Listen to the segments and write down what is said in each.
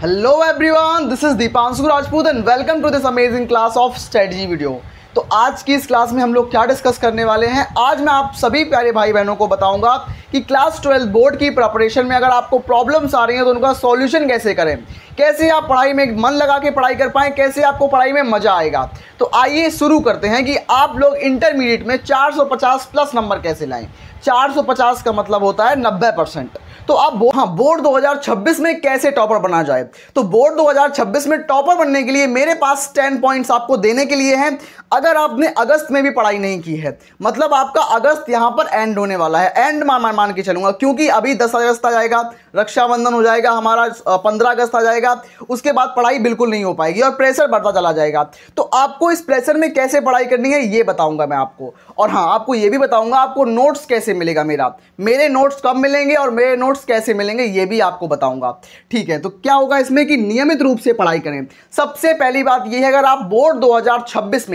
Hello everyone, this is Deepanshu Rajput and welcome to this amazing class of strategy video. तो आज की इस class में हम लोग क्या डिस्कस करने वाले हैं। आज मैं आप सभी प्यारे भाई बहनों को बताऊंगा कि क्लास 12 बोर्ड की प्रिपरेशन में अगर आपको प्रॉब्लम्स आ रही हैं तो उनका सॉल्यूशन कैसे करें, कैसे आप पढ़ाई में मन लगा के पढ़ाई कर पाएँ, कैसे आपको पढ़ाई में मज़ा आएगा। तो आइए शुरू करते हैं कि आप लोग इंटरमीडिएट में 450 प्लस नंबर कैसे लाएँ। 450 का मतलब होता है 90%। तो आप बोर्ड 2026 में कैसे टॉपर बना जाए। तो बोर्ड 2026 में टॉपर बनने के लिए मेरे पास 10 पॉइंट्स आपको देने के लिए हैं। अगर आपने अगस्त में भी पढ़ाई नहीं की है, मतलब आपका अगस्त यहाँ पर एंड होने वाला है, एंड मान के चलूंगा, क्योंकि अभी 10 अगस्त आ जाएगा, रक्षाबंधन हो जाएगा हमारा, 15 अगस्त आ जाएगा, उसके बाद पढ़ाई बिल्कुल नहीं हो पाएगी और प्रेशर बढ़ता चला जाएगा। तो आपको इस प्रेशर में कैसे पढ़ाई करनी है ये बताऊंगा मैं आपको। और हाँ, आपको ये भी बताऊंगा आपको नोट्स कैसे मिलेगा, मेरे नोट्स कब मिलेंगे और मेरे नोट्स कैसे मिलेंगे ये भी आपको बताऊंगा। ठीक है, तो क्या होगा इसमें कि नियमित रूप से पढ़ाई करें। सबसे पहली बात यह है, अगर आप बोर्ड 2026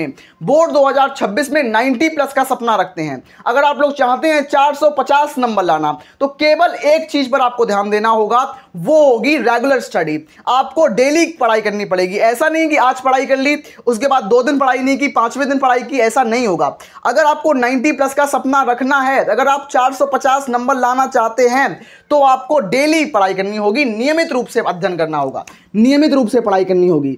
में 90 प्लस का सपना रखते हैं, अगर आप लोग चाहते हैं 450 नंबर लाना, तो केवल एक चीज पर आपको ध्यान देना होगा, वो होगी रेगुलर स्टडी। आपको डेली पढ़ाई करनी पड़ेगी। ऐसा नहीं कि आज पढ़ाई कर ली, उसके बाद 2 दिन पढ़ाई नहीं की, 5वें दिन पढ़ाई की, ऐसा नहीं होगा। अगर आपको 90 प्लस का सपना रखना है, अगर आप 450 नंबर लाना चाहते हैं, तो आपको डेली पढ़ाई करनी होगी, नियमित रूप से अध्ययन करना होगा, नियमित रूप से पढ़ाई करनी होगी,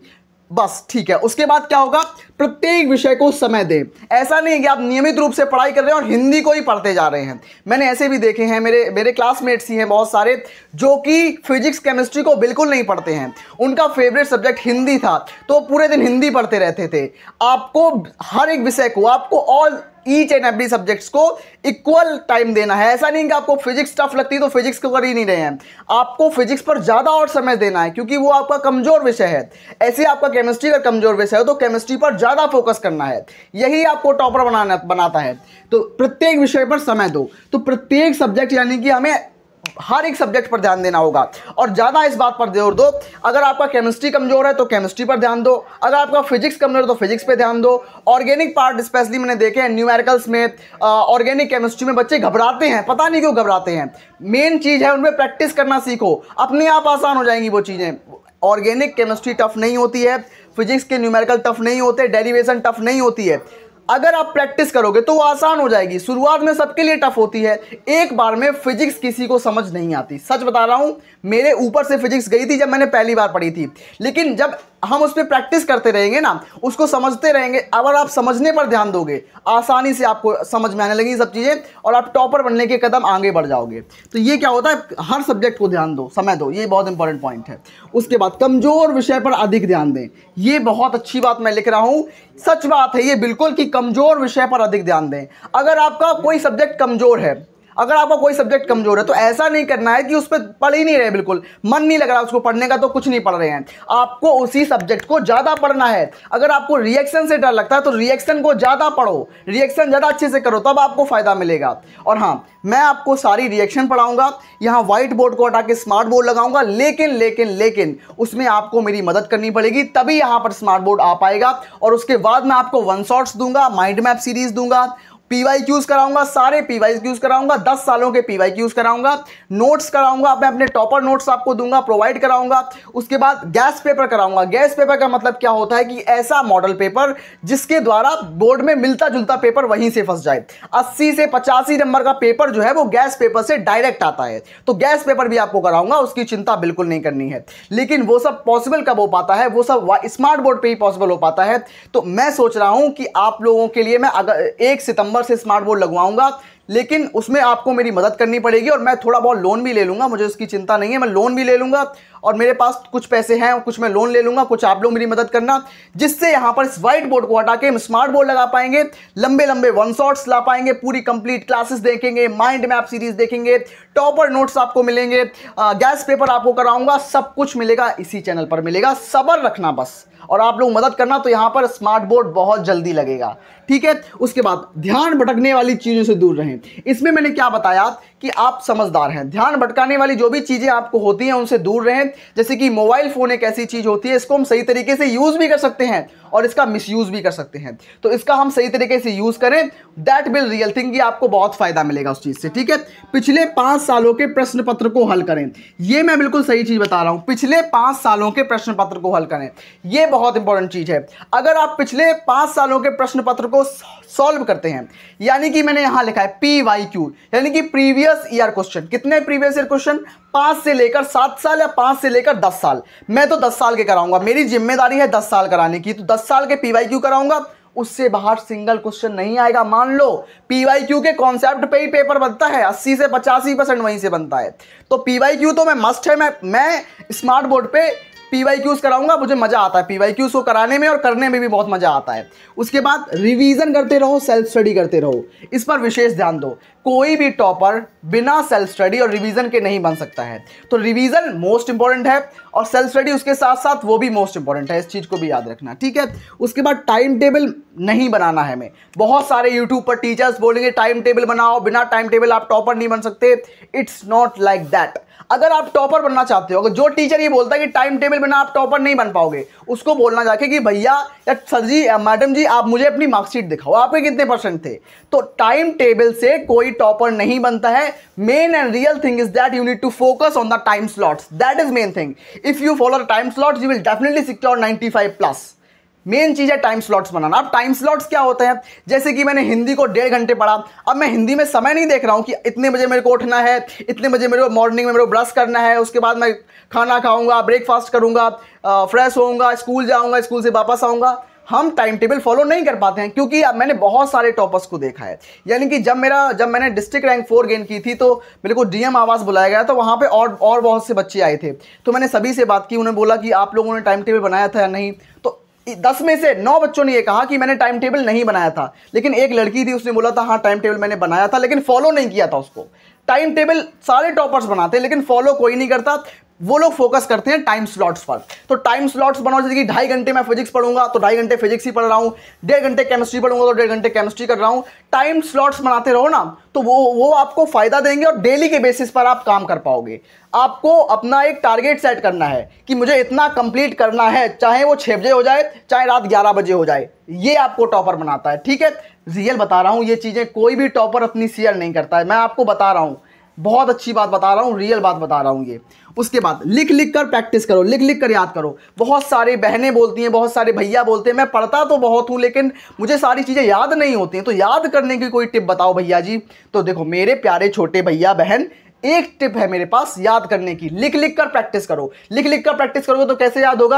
बस। ठीक है, उसके बाद क्या होगा, प्रत्येक विषय को समय दें। ऐसा नहीं कि आप नियमित रूप से पढ़ाई कर रहे हैं और हिंदी को ही पढ़ते जा रहे हैं। मैंने ऐसे भी देखे हैं, मेरे क्लासमेट्स ही हैं बहुत सारे, जो कि फिजिक्स केमिस्ट्री को बिल्कुल नहीं पढ़ते हैं। उनका फेवरेट सब्जेक्ट हिंदी था, तो पूरे दिन हिंदी पढ़ते रहते थे। आपको हर एक विषय को, आपको all each and every subjects को इक्वल टाइम देना है। ऐसा नहीं कि आपको फिजिक्स टफ लगती है तो फिजिक्स को कर ही नहीं रहे हैं, आपको फिजिक्स पर ज़्यादा और समय देना है, क्योंकि वो आपका कमज़ोर विषय है। ऐसे आपका केमिस्ट्री का कमज़ोर विषय है तो केमिस्ट्री पर ज़्यादा फोकस करना है, यही आपको टॉपर बनाता है। तो प्रत्येक विषय पर समय दो। तो प्रत्येक सब्जेक्ट, यानी कि हमें हर एक सब्जेक्ट पर ध्यान देना होगा और ज़्यादा इस बात पर जोर दो, अगर आपका केमिस्ट्री कमजोर है तो केमिस्ट्री पर ध्यान दो, अगर आपका फिजिक्स कमजोर है तो फिजिक्स पे ध्यान दो। ऑर्गेनिक पार्ट स्पेशली मैंने देखे हैं, न्यूमेरिकल्स में, ऑर्गेनिक केमिस्ट्री में बच्चे घबराते हैं, पता नहीं क्यों घबराते हैं। मेन चीज़ है उनमें प्रैक्टिस करना सीखो, अपने आप आसान हो जाएंगी वो चीज़ें। ऑर्गेनिक केमिस्ट्री टफ नहीं होती है, फिजिक्स के न्यूमेरिकल टफ नहीं होते, डेरिवेशन टफ नहीं होती है। अगर आप प्रैक्टिस करोगे तो वो आसान हो जाएगी। शुरुआत में सबके लिए टफ होती है, एक बार में फिजिक्स किसी को समझ नहीं आती, सच बता रहा हूं। मेरे ऊपर से फिजिक्स गई थी जब मैंने पहली बार पढ़ी थी, लेकिन जब हम उस पर प्रैक्टिस करते रहेंगे ना, उसको समझते रहेंगे, अगर आप समझने पर ध्यान दोगे, आसानी से आपको समझ में आने लगेगी सब चीज़ें और आप टॉपर बनने के कदम आगे बढ़ जाओगे। तो ये क्या होता है, हर सब्जेक्ट को ध्यान दो, समय दो, ये बहुत इंपॉर्टेंट पॉइंट है। उसके बाद कमजोर विषय पर अधिक ध्यान दें। ये बहुत अच्छी बात मैं लिख रहा हूँ, सच बात है ये बिल्कुल, कि कमजोर विषय पर अधिक ध्यान दें। अगर आपका कोई सब्जेक्ट कमजोर है, अगर आपका कोई सब्जेक्ट कमजोर है, तो ऐसा नहीं करना है कि उस पर पढ़ ही नहीं रहे, बिल्कुल मन नहीं लग रहा उसको पढ़ने का तो कुछ नहीं पढ़ रहे हैं। आपको उसी सब्जेक्ट को ज़्यादा पढ़ना है। अगर आपको रिएक्शन से डर लगता है तो रिएक्शन को ज़्यादा पढ़ो, रिएक्शन ज़्यादा अच्छे से करो, तब आपको फ़ायदा मिलेगा। और हाँ, मैं आपको सारी रिएक्शन पढ़ाऊंगा, यहाँ व्हाइट बोर्ड को हटा के स्मार्ट बोर्ड लगाऊंगा, लेकिन उसमें आपको मेरी मदद करनी पड़ेगी, तभी यहाँ पर स्मार्ट बोर्ड आ पाएगा। और उसके बाद मैं आपको वन शॉट्स दूंगा, माइंड मैप सीरीज दूंगा, PYQs कराऊंगा, सारे PYQs कराऊंगा, 10 सालों के PYQs कराऊंगा, नोट्स कराऊंगा, मैं अपने टॉपर नोट्स आपको दूंगा, प्रोवाइड कराऊंगा। उसके बाद गैस पेपर कराऊंगा। गैस पेपर का मतलब क्या होता है कि ऐसा मॉडल पेपर जिसके द्वारा बोर्ड में मिलता जुलता पेपर वहीं से फंस जाए। 80 से 85 नंबर का पेपर जो है वो गैस पेपर से डायरेक्ट आता है, तो गैस पेपर भी आपको कराऊंगा, उसकी चिंता बिल्कुल नहीं करनी है। लेकिन वो सब पॉसिबल कब हो पाता है, वो सब स्मार्ट बोर्ड पर ही पॉसिबल हो पाता है। तो मैं सोच रहा हूं कि आप लोगों के लिए मैं अगर 1 सितंबर से स्मार्ट बोर्ड लगवाऊंगा, लेकिन उसमें आपको मेरी मदद करनी पड़ेगी और मैं थोड़ा बहुत लोन भी ले लूंगा, मुझे उसकी चिंता नहीं है, मैं लोन भी ले लूंगा और मेरे पास कुछ पैसे हैं, कुछ मैं लोन ले लूंगा, कुछ आप लोग मेरी मदद करना, जिससे यहां पर इस व्हाइट बोर्ड को हटा के हम स्मार्ट बोर्ड लगा पाएंगे, लंबे लंबे वन शॉट्स ला पाएंगे, पूरी कंप्लीट क्लासेस देखेंगे, माइंड मैप सीरीज देखेंगे, टॉपर नोट्स आपको मिलेंगे, गैस पेपर आपको कराऊंगा, सब कुछ मिलेगा इसी चैनल पर मिलेगा। सब्र रखना बस, और आप लोग मदद करना, तो यहां पर स्मार्ट बोर्ड बहुत जल्दी लगेगा। ठीक है, उसके बाद ध्यान भटकने वाली चीजों से दूर रहें। इसमें मैंने क्या बताया कि आप समझदार हैं। ध्यान भटकाने वाली जो भी चीज़ें आपको होती हैं उनसे दूर रहें। जैसे कि मोबाइल फ़ोन एक ऐसी चीज़ होती है, इसको हम सही तरीके से यूज़ भी कर सकते हैं और इसका मिसयूज़ भी कर सकते हैं। तो इसका हम सही तरीके से यूज़ करें, दैट विल रियल थिंग, कि आपको बहुत फ़ायदा मिलेगा उस चीज़ से। ठीक है, पिछले 5 सालों के प्रश्न पत्र को हल करें। ये मैं बिल्कुल सही चीज़ बता रहा हूँ, पिछले 5 सालों के प्रश्न पत्र को हल करें। ये बहुत इंपॉर्टेंट चीज़ है। अगर आप पिछले 5 सालों के प्रश्न पत्र को सॉल्व करते हैं, यानी कि मैंने यहां लिखा है PYQ, यानी कि प्रीवियस ईयर क्वेश्चन। कितने प्रीवियस ईयर क्वेश्चन? 5 से लेकर 7 साल या 5 से लेकर 10 साल। मैं तो 10 साल के कराऊंगा, मेरी जिम्मेदारी है 10 साल कराने की, तो 10 साल के PYQ कराऊंगा। उससे बाहर सिंगल क्वेश्चन नहीं आएगा। मान लो PYQ के कॉन्सेप्ट पे ही पेपर बनता है, 80 से 85% वहीं से बनता है। तो PYQ तो मैं मस्ट है। मैं स्मार्ट बोर्ड पे PYQs कराऊंगा, मुझे मजा आता है PYQs को कराने में, और करने में भी बहुत मजा आता है। उसके बाद रिवीजन करते रहो, सेल्फ स्टडी करते रहो, इस पर विशेष ध्यान दो। कोई भी टॉपर बिना सेल्फ स्टडी और रिवीजन के नहीं बन सकता है। तो रिवीजन मोस्ट इंपॉर्टेंट है और सेल्फ स्टडी उसके साथ साथ वो भी मोस्ट इंपॉर्टेंट है, इस चीज को भी याद रखना। ठीक है, उसके बाद टाइम टेबल नहीं बनाना है हमें। बहुत सारे यूट्यूब पर टीचर्स बोलेंगे टाइम टेबल बनाओ, बिना टाइम टेबल आप टॉपर नहीं बन सकते। It's not like that. अगर आप टॉपर बनना चाहते हो, अगर जो टीचर ये बोलता है कि टाइम टेबल बिना आप टॉपर नहीं बन पाओगे, उसको बोलना जाके कि भैया या सर जी या मैडम जी, आप मुझे अपनी मार्कशीट दिखाओ, आपके कितने परसेंट थे। तो टाइम टेबल से कोई टॉपर नहीं बनता है। Main and real thing is that you need to focus on the time slots, that is main thing. If you follow the time slots you will definitely secure 95+। Main चीज है time slots बनाना। अब time slots क्या होते हैं? जैसे कि मैंने हिंदी को 1.5 घंटे पढ़ा, अब मैं हिंदी में समय नहीं देख रहा हूं कि इतने बजे मेरे को उठना है, इतने बजे मेरे को मॉर्निंग में मेरे को ब्रश करना है, उसके बाद मैं खाना खाऊंगा, ब्रेकफास्ट करूंगा, फ्रेश होऊंगा, स्कूल जाऊंगा, स्कूल से वापस आऊंगा। हम टाइम टेबल फॉलो नहीं कर पाते हैं, क्योंकि अब मैंने बहुत सारे टॉपर्स को देखा है। यानी कि जब मैंने डिस्ट्रिक्ट रैंक 4 गेन की थी, तो मेरे को DM आवास बुलाया गया, तो वहाँ पे और बहुत से बच्चे आए थे। तो मैंने सभी से बात की, उन्हें बोला कि आप लोगों ने टाइम टेबल बनाया था या नहीं। तो 10 में से 9 बच्चों ने ये कहा कि मैंने टाइम टेबल नहीं बनाया था, लेकिन एक लड़की थी, उसने बोला था हाँ टाइम टेबल मैंने बनाया था, लेकिन फॉलो नहीं किया था उसको। टाइम टेबल सारे टॉपर्स बनाते हैं, लेकिन फॉलो कोई नहीं करता। वो लोग फोकस करते हैं टाइम स्लॉट्स पर। तो टाइम स्लॉट्स बनाओ, जैसे कि 2.5 घंटे मैं फिजिक्स पढ़ूंगा तो 2.5 घंटे फिजिक्स ही पढ़ रहा हूँ, 1.5 घंटे केमिस्ट्री पढ़ूंगा तो 1.5 घंटे केमिस्ट्री कर रहा हूँ। टाइम स्लॉट्स बनाते रहो ना, तो वो आपको फायदा देंगे और डेली के बेसिस पर आप काम कर पाओगे। आपको अपना एक टारगेट सेट करना है कि मुझे इतना कंप्लीट करना है, चाहे वो 6 बजे हो जाए, चाहे रात 11 बजे हो जाए। ये आपको टॉपर बनाता है। ठीक है, रियल बता रहा हूँ, ये चीज़ें कोई भी टॉपर अपनी शेयर नहीं करता है। मैं आपको बता रहा हूँ, बहुत अच्छी बात बता रहा हूँ, रियल बात बता रहा हूँ ये। उसके बाद लिख लिख कर प्रैक्टिस करो, लिख लिख कर याद करो। बहुत सारी बहनें बोलती हैं, बहुत सारे भैया बोलते हैं मैं पढ़ता तो बहुत हूँ लेकिन मुझे सारी चीज़ें याद नहीं होती हैं। तो याद करने की कोई टिप बताओ भैया जी। तो देखो मेरे प्यारे छोटे भैया बहन, एक टिप है मेरे पास याद करने की, लिख लिख कर प्रैक्टिस करो। लिख लिख कर प्रैक्टिस करोगे तो कैसे याद होगा?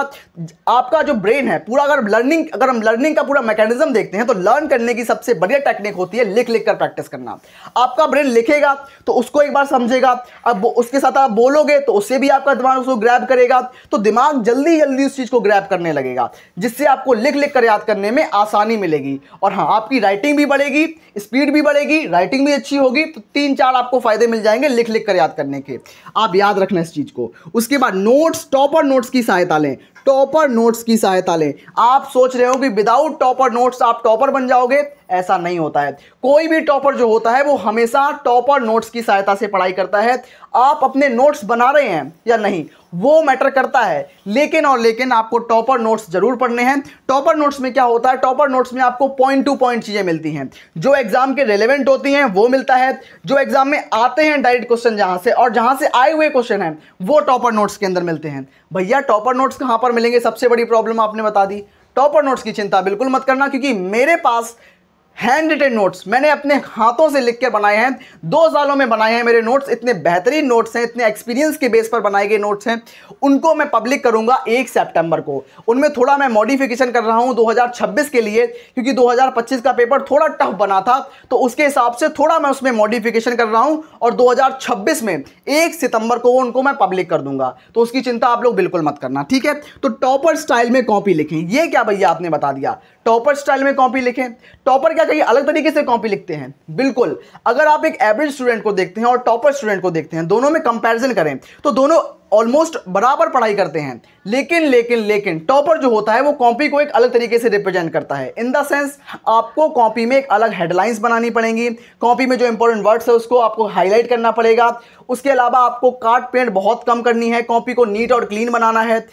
आपका जो ब्रेन है पूरा, अगर हम लर्निंग का पूरा मैकेनिज्म देखते हैं तो लर्न करने की सबसे बढ़िया टेक्निक होती है लिख लिख कर प्रैक्टिस करना। आपका ब्रेन लिखेगा तो उसको एक बार समझेगा, अब उसके साथ आप बोलोगे तो उससे भी आपका दिमाग उसको ग्रैब करेगा, तो दिमाग जल्दी जल्दी उस चीज को ग्रैब करने लगेगा, जिससे आपको लिख लिख कर याद करने में आसानी मिलेगी। और हाँ, आपकी राइटिंग भी बढ़ेगी, स्पीड भी बढ़ेगी, राइटिंग भी अच्छी होगी। तो 3-4 आपको फायदे मिल जाएंगे लिख लिख कर याद करने के। आप याद रखना इस चीज को। उसके बाद नोट्स, टॉपर नोट्स की सहायता लें। टॉपर नोट्स की सहायता लें। आप सोच रहे हो कि विदाउट टॉपर नोट्स आप टॉपर बन जाओगे, ऐसा नहीं होता है। कोई भी टॉपर जो होता है वो हमेशा टॉपर नोट्स की सहायता से पढ़ाई करता है। आप अपने नोट्स बना रहे हैं या नहीं वो मैटर करता है, लेकिन आपको टॉपर नोट्स जरूर पढ़ने हैं। टॉपर नोट्स में क्या होता है? टॉपर नोट्स में आपको पॉइंट टू पॉइंट चीजें मिलती हैं, जो एग्जाम के रेलेवेंट होती हैं वो मिलता है, जो एग्जाम में आते हैं डायरेक्ट क्वेश्चन जहां से, और जहां से आए हुए क्वेश्चन हैं वो टॉपर नोट्स के अंदर मिलते हैं। भैया टॉपर नोट्स कहां पर मिलेंगे? सबसे बड़ी प्रॉब्लम आपने बता दी। टॉपर नोट्स की चिंता बिल्कुल मत करना, क्योंकि मेरे पास हैंड रिटेन नोट्स मैंने अपने हाथों से लिख कर बनाए हैं। 2 सालों में बनाए हैं मेरे नोट्स। इतने बेहतरीन नोट्स हैं, इतने एक्सपीरियंस के बेस पर बनाए गए नोट्स हैं। उनको मैं पब्लिक करूंगा 1 सितंबर को। उनमें थोड़ा मैं मॉडिफिकेशन कर रहा हूं 2026 के लिए, क्योंकि 2025 का पेपर थोड़ा टफ बना था, तो उसके हिसाब से थोड़ा मैं उसमें मॉडिफिकेशन कर रहा हूं, और 2026 में 1 सितंबर को उनको मैं पब्लिक कर दूंगा। तो उसकी चिंता आप लोग बिल्कुल मत करना, ठीक है। तो टॉपर स्टाइल में कॉपी लिखें। ये क्या भैया आपने बता दिया, टॉपर स्टाइल में कॉपी लिखें। टॉपर क्या चाहिए? अलग तरीके से कॉपी लिखते हैं। बिल्कुल, अगर आप एक एवरेज स्टूडेंट को देखते हैं और टॉपर स्टूडेंट को देखते हैं, दोनों में कंपैरिजन करें तो दोनों ऑलमोस्ट बराबर पढ़ाई करते हैं, लेकिन टॉपर जो होता है वो कॉपी को एक अलग तरीके से रिप्रेजेंट करता है। इन द सेंस आपको कॉपी में एक अलग हेडलाइंस बनानी पड़ेंगी, कॉपी में जो इंपॉर्टेंट वर्ड्स है उसको आपको हाईलाइट करना पड़ेगा। उसके अलावा आपको काट पेंट बहुत कम करनी है, कॉपी को नीट और क्लीन बनाना है।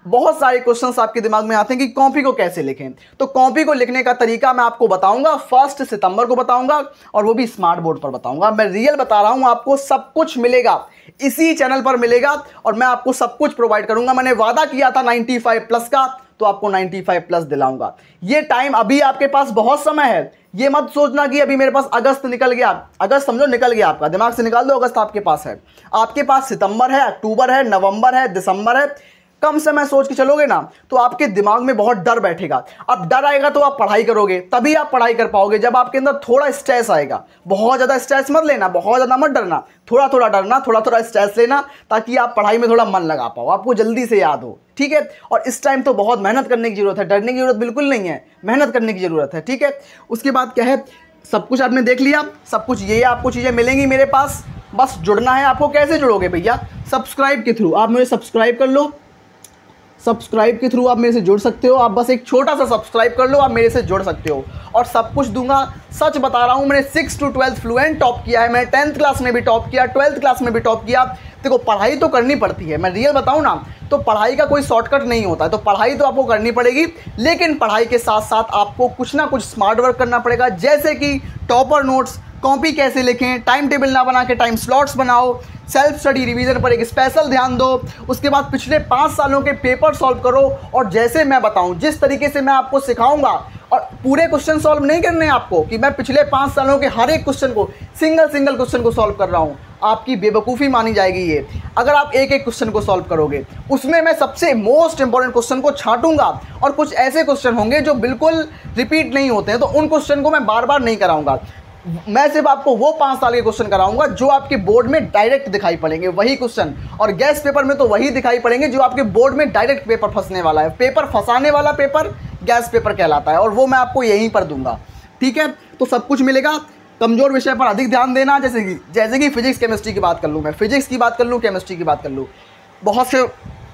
बहुत सारे क्वेश्चंस आपके दिमाग में आते हैं कि कॉपी को कैसे लिखें, तो कॉपी को लिखने का तरीका मैं आपको बताऊंगा, 1 सितंबर को बताऊंगा, और वो भी स्मार्ट बोर्ड पर बताऊंगा। मैं रियल बता रहा हूं, आपको सब कुछ मिलेगा, इसी चैनल पर मिलेगा, और मैं आपको सब कुछ प्रोवाइड करूंगा। मैंने वादा किया था 95+ का, तो आपको 95+ दिलाऊंगा। ये टाइम अभी आपके पास बहुत समय है, ये मत सोचना कि अभी मेरे पास अगस्त निकल गया। अगस्त समझो निकल गया, आपका दिमाग से निकाल दो, अगस्त आपके पास है। आपके पास सितंबर है, अक्टूबर है, नवंबर है, दिसंबर है। कम समय सोच के चलोगे ना तो आपके दिमाग में बहुत डर बैठेगा। अब डर आएगा तो आप पढ़ाई करोगे, तभी आप पढ़ाई कर पाओगे जब आपके अंदर थोड़ा स्ट्रेस आएगा। बहुत ज़्यादा स्ट्रेस मत लेना, बहुत ज़्यादा मत डरना, थोड़ा थोड़ा डरना, थोड़ा थोड़ा स्ट्रेस लेना, ताकि आप पढ़ाई में थोड़ा मन लगा पाओ, आपको जल्दी से याद हो। ठीक है, और इस टाइम तो बहुत मेहनत करने की जरूरत है, डरने की जरूरत बिल्कुल नहीं है, मेहनत करने की जरूरत है। ठीक है, उसके बाद क्या है, सब कुछ आपने देख लिया, सब कुछ ये आपको चीज़ें मिलेंगी मेरे पास, बस जुड़ना है। आपको कैसे जुड़ोगे भैया? सब्सक्राइब के थ्रू। आप मुझे सब्सक्राइब कर लो, सब्सक्राइब के थ्रू आप मेरे से जुड़ सकते हो। आप बस एक छोटा सा सब्सक्राइब कर लो, आप मेरे से जुड़ सकते हो, और सब कुछ दूंगा। सच बता रहा हूँ, मैंने 6 to 12 फ्लुएंट टॉप किया है, मैंने 10th क्लास में भी टॉप किया, 12th क्लास में भी टॉप किया। देखो पढ़ाई तो करनी पड़ती है, मैं रियल बताऊँ ना तो पढ़ाई का कोई शॉर्टकट नहीं होता है, तो पढ़ाई तो आपको करनी पड़ेगी, लेकिन पढ़ाई के साथ साथ आपको कुछ ना कुछ स्मार्ट वर्क करना पड़ेगा, जैसे कि टॉपर नोट्स, कॉपी कैसे लिखें, टाइम टेबल ना बना के टाइम स्लॉट्स बनाओ, सेल्फ स्टडी रिवीजन पर एक स्पेशल ध्यान दो। उसके बाद पिछले 5 सालों के पेपर सॉल्व करो, और जैसे मैं बताऊं, जिस तरीके से मैं आपको सिखाऊंगा, और पूरे क्वेश्चन सॉल्व नहीं करने हैं आपको कि मैं पिछले 5 सालों के हर एक क्वेश्चन को सिंगल क्वेश्चन को सॉल्व कर रहा हूं। आपकी बेवकूफ़ी मानी जाएगी ये, अगर आप एक क्वेश्चन को सॉल्व करोगे। उसमें मैं सबसे मोस्ट इंपॉर्टेंट क्वेश्चन को छांटूंगा, और कुछ ऐसे क्वेश्चन होंगे जो बिल्कुल रिपीट नहीं होते हैं, तो उन क्वेश्चन को मैं बार बार नहीं कराऊंगा। मैं सिर्फ आपको वो 5 साल के क्वेश्चन कराऊंगा जो आपके बोर्ड में डायरेक्ट दिखाई पड़ेंगे, वही क्वेश्चन, और गैस पेपर में तो वही दिखाई पड़ेंगे जो आपके बोर्ड में डायरेक्ट पेपर फंसने वाला है। पेपर फंसाने वाला पेपर गैस पेपर कहलाता है, और वो मैं आपको यहीं पर दूंगा। ठीक है, तो सब कुछ मिलेगा। कमज़ोर विषय पर अधिक ध्यान देना, जैसे कि फिजिक्स केमिस्ट्री की बात कर लूँ, मैं फिजिक्स की बात कर लूँ, केमिस्ट्री की बात कर लूँ। बहुत से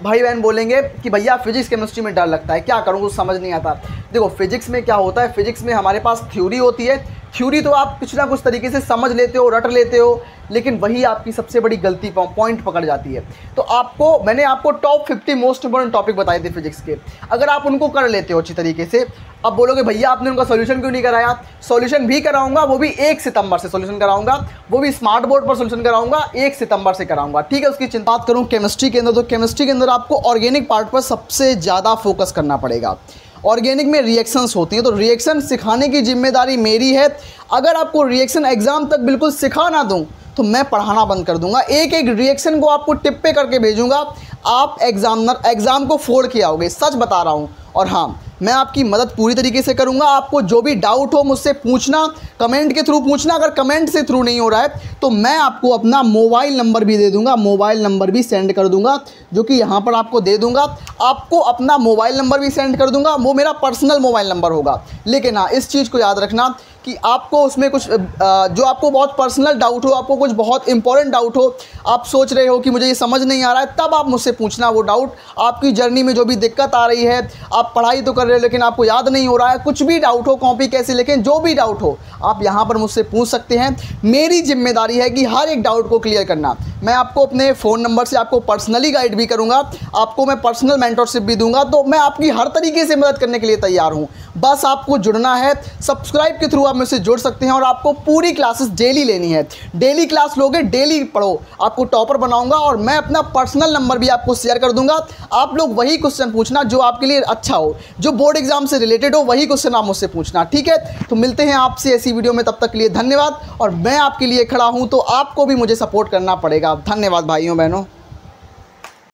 भाई बहन बोलेंगे कि भैया फिजिक्स केमिस्ट्री में डर लगता है, क्या करूँ, कुछ समझ नहीं आता। देखो फिजिक्स में क्या होता है, फिजिक्स में हमारे पास थ्योरी होती है, थ्योरी तो आप कुछ ना कुछ तरीके से समझ लेते हो, रट लेते हो, लेकिन वही आपकी सबसे बड़ी गलती पॉइंट पकड़ जाती है। तो मैंने आपको टॉप 50 मोस्ट इंपॉर्टेंट टॉपिक बताए थे फिजिक्स के, अगर आप उनको कर लेते हो अच्छी तरीके से। अब बोलोगे भैया आपने उनका सॉल्यूशन क्यों नहीं कराया? सॉल्यूशन भी कराऊंगा, वो भी 1 सितंबर से सॉल्यूशन कराऊंगा, वो भी स्मार्ट बोर्ड पर सॉल्यूशन कराऊंगा, 1 सितंबर से कराऊंगा। ठीक है, उसकी चिंता करूँ। केमिस्ट्री के अंदर, तो केमिस्ट्री के अंदर आपको ऑर्गेनिक पार्ट पर सबसे ज़्यादा फोकस करना पड़ेगा। ऑर्गेनिक में रिएक्शंस होती हैं, तो रिएक्शन सिखाने की जिम्मेदारी मेरी है। अगर आपको रिएक्शन एग्जाम तक बिल्कुल सिखा ना दूं तो मैं पढ़ाना बंद कर दूंगा। एक रिएक्शन को आपको टिप पे करके भेजूंगा, आप एग्जाम को फोड़ के आओगे, सच बता रहा हूं। और हाँ, मैं आपकी मदद पूरी तरीके से करूंगा। आपको जो भी डाउट हो मुझसे पूछना, कमेंट के थ्रू पूछना। अगर कमेंट से थ्रू नहीं हो रहा है तो मैं आपको अपना मोबाइल नंबर भी दे दूंगा, मोबाइल नंबर भी सेंड कर दूंगा, जो कि यहाँ पर आपको दे दूंगा। आपको अपना मोबाइल नंबर भी सेंड कर दूंगा, वो मेरा पर्सनल मोबाइल नंबर होगा। लेकिन हाँ, इस चीज़ को याद रखना कि आपको उसमें कुछ जो आपको बहुत पर्सनल डाउट हो, आपको कुछ बहुत इंपॉर्टेंट डाउट हो, आप सोच रहे हो कि मुझे ये समझ नहीं आ रहा है, तब आप मुझसे पूछना वो डाउट। आपकी जर्नी में जो भी दिक्कत आ रही है, आप पढ़ाई तो कर रहे हो लेकिन आपको याद नहीं हो रहा है, कुछ भी डाउट हो, कॉपी कैसे लिखें, जो भी डाउट हो आप यहाँ पर मुझसे पूछ सकते हैं। मेरी जिम्मेदारी है कि हर एक डाउट को क्लियर करना। मैं आपको अपने फ़ोन नंबर से आपको पर्सनली गाइड भी करूँगा, आपको मैं पर्सनल मेंटरशिप भी दूंगा, तो मैं आपकी हर तरीके से मदद करने के लिए तैयार हूँ। बस आपको जुड़ना है, सब्सक्राइब के थ्रू आप मुझसे जुड़ सकते हैं, और आपको पूरी क्लासेस डेली लेनी है। डेली क्लास लोगे, डेली पढ़ो, आपको टॉपर बनाऊंगा, और मैं अपना पर्सनल नंबर भी आपको शेयर कर दूंगा। आप लोग वही क्वेश्चन पूछना जो आपके लिए अच्छा हो, जो बोर्ड एग्जाम से रिलेटेड हो, वही क्वेश्चन आप मुझसे पूछना। ठीक है, तो मिलते हैं आपसे ऐसी वीडियो में, तब तक के लिए धन्यवाद। और मैं आपके लिए खड़ा हूं, तो आपको भी मुझे सपोर्ट करना पड़ेगा। धन्यवाद भाइयों बहनों।